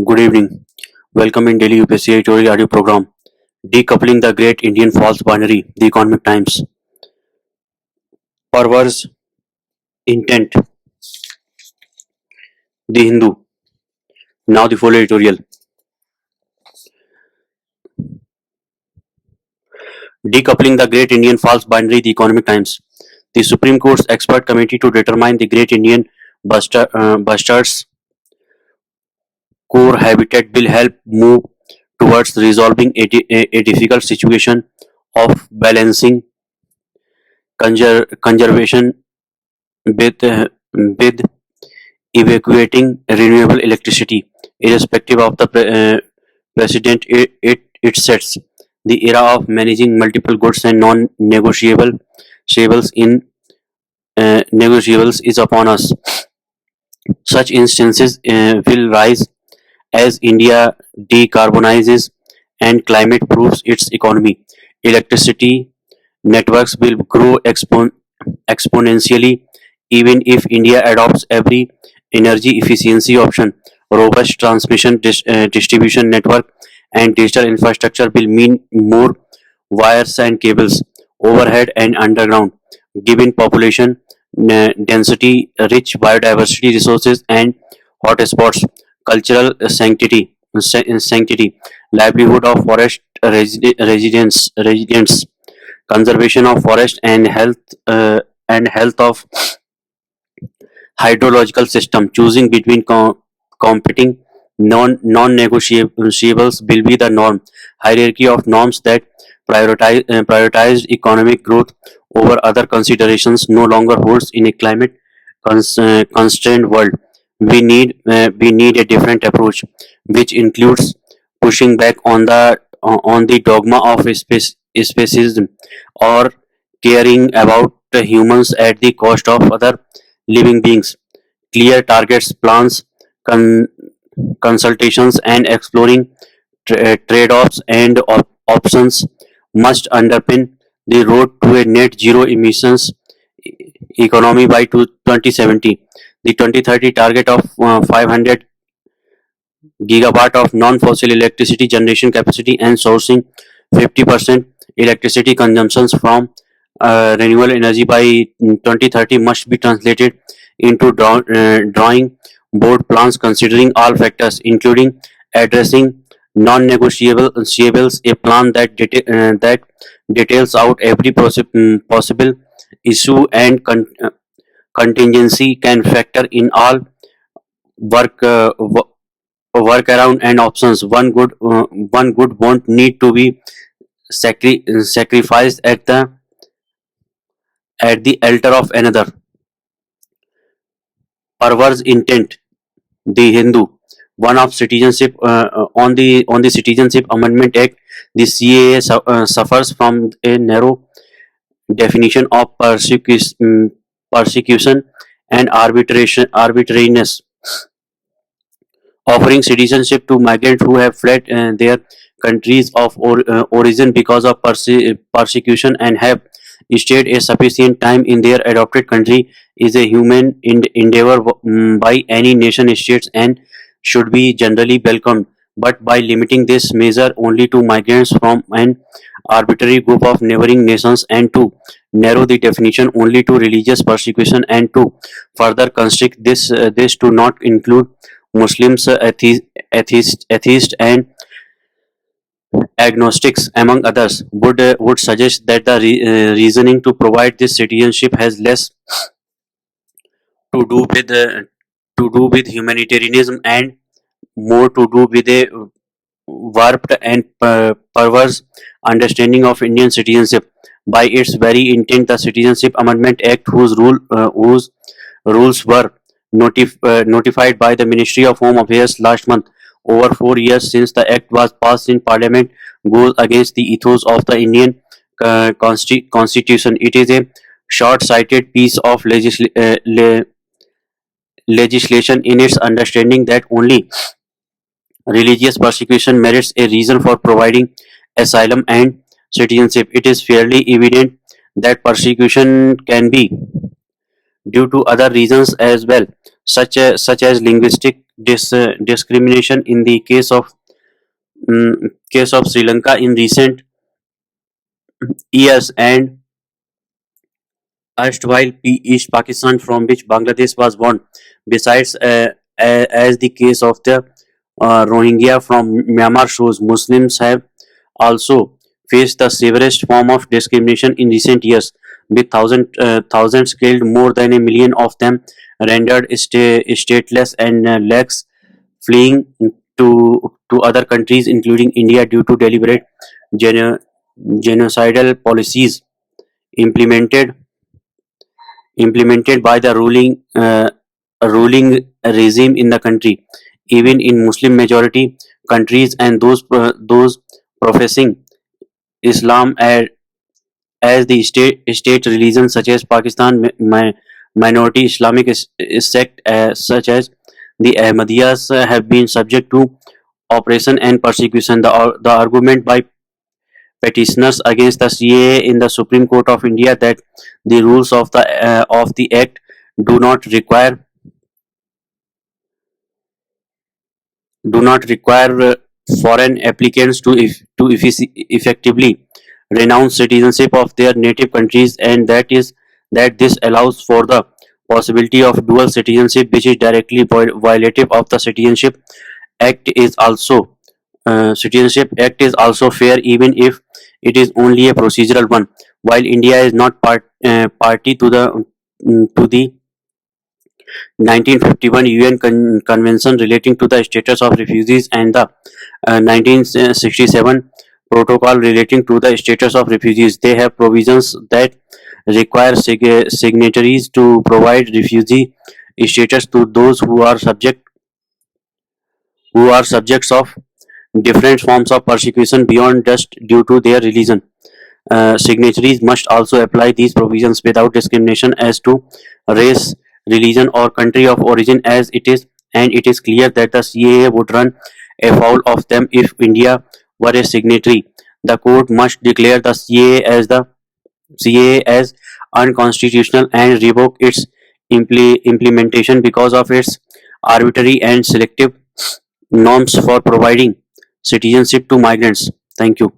Good evening. Welcome in Daily UPSC editorial audio program. Decoupling the Great Indian False Binary, The Economic Times. Perverse Intent, The Hindu. Now the full editorial. Decoupling the Great Indian False Binary, The Economic Times. The Supreme Court's expert committee to determine the Great Indian Bastards core habitat will help move towards resolving a difficult situation of balancing conservation with evacuating renewable electricity, irrespective of the precedent it sets. The era of managing multiple goods and non-negotiable negotiables in negotiables is upon us. Such instances will rise as India decarbonizes and climate proofs its economy. Electricity networks will grow exponentially even if India adopts every energy efficiency option. Robust transmission distribution network and digital infrastructure will mean more wires and cables, overhead and underground, given population density, rich biodiversity resources and hotspots, cultural sanctity, livelihood of forest residents, conservation of forest and health of hydrological system. Choosing between competing non-negotiables will be the norm. Hierarchy of norms that prioritized economic growth over other considerations no longer holds in a climate constrained world. We need a different approach, which includes pushing back on the dogma of speciesism or caring about the humans at the cost of other living beings. Clear targets, plans, con- consultations, and exploring trade-offs and options must underpin the road to a net zero emissions economy by 2070. The 2030 target of 500 gigawatt of non-fossil electricity generation capacity and sourcing 50% electricity consumptions from renewable energy by 2030 must be translated into drawing board plans considering all factors, including addressing non-negotiables. A plan that details out every possible issue and contingency can factor in all work workaround and options. One good won't need to be sacrificed at the altar of another. Perverse intent. The Hindu. One of citizenship on the Citizenship Amendment Act, the CAA suffers from a narrow definition of persecution and arbitrariness, offering citizenship to migrants who have fled their countries of origin because of persecution and have stayed a sufficient time in their adopted country is a human endeavor by any nation states and should be generally welcomed. But by limiting this measure only to migrants from an arbitrary group of neighboring nations, and to narrow the definition only to religious persecution, and to further constrict this to not include Muslims, atheists, and agnostics, among others, would suggest that the reasoning to provide this citizenship has less to do with humanitarianism and more to do with a warped and perverse understanding of Indian citizenship. By its very intent, the Citizenship Amendment Act, whose rules were notified by the Ministry of Home Affairs last month, over 4 years since the act was passed in Parliament, goes against the ethos of the Indian Constitution. It is a short-sighted piece of legislation in its understanding that only religious persecution merits a reason for providing asylum and citizenship. It is fairly evident that persecution can be due to other reasons as well, such as linguistic discrimination in the case of Sri Lanka in recent years, and erstwhile East Pakistan, from which Bangladesh was born. Besides, as the case of the Rohingya from Myanmar shows, Muslims have also faced the severest form of discrimination in recent years, with thousands killed, more than a million of them rendered stateless, and lakhs fleeing to other countries, including India, due to deliberate geno- genocidal policies implemented by the ruling regime in the country. Even in Muslim majority countries and those professing Islam as the state religion, such as Pakistan, minority Islamic sect such as the Ahmadiyyas have been subject to oppression and persecution. The argument by petitioners against the CAA in the Supreme Court of India that the rules of the Act do not require foreign applicants to effectively renounce citizenship of their native countries, and that this allows for the possibility of dual citizenship, which is directly violative of the Act is also Citizenship Act is also fair, even if it is only a procedural one. While India is not party to the 1951 UN Convention relating to the status of refugees, and the 1967 Protocol relating to the status of refugees, they have provisions that require signatories to provide refugee status to those who are subjects of different forms of persecution beyond just due to their religion. Signatories must also apply these provisions without discrimination as to race, religion, or country of origin, and it is clear that the CAA would run afoul of them if India were a signatory. The court must declare the CAA as unconstitutional and revoke its implementation because of its arbitrary and selective norms for providing citizenship to migrants. Thank you.